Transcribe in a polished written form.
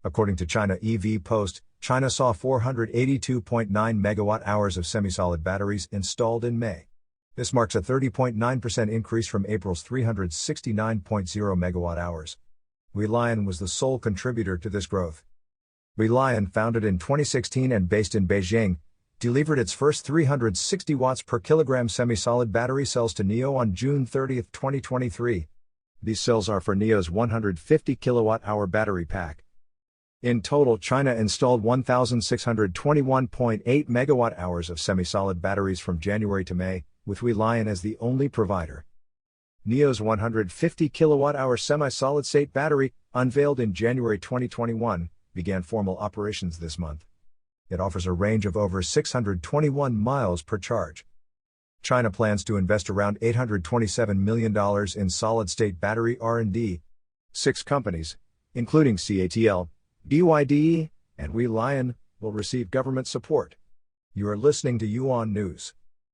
According to China EV Post, China saw 482.9 megawatt-hours of semi-solid batteries installed in May. This marks a 30.9% increase from April's 369.0 megawatt-hours. WeLion was the sole contributor to this growth. WeLion, founded in 2016 and based in Beijing, delivered its first 360 watts per kilogram semi-solid battery cells to NIO on June 30, 2023. These cells are for NIO's 150 kilowatt-hour battery pack. In total, China installed 1,621.8 megawatt-hours of semi-solid batteries from January to May, with WeLion as the only provider. NIO's 150 kilowatt-hour semi-solid-state battery, unveiled in January 2021, began formal operations this month. It offers a range of over 621 miles per charge. China plans to invest around $827 million in solid-state battery R&D. 6 companies, including CATL, BYD, and WeLion, will receive government support. You are listening to Yuan News.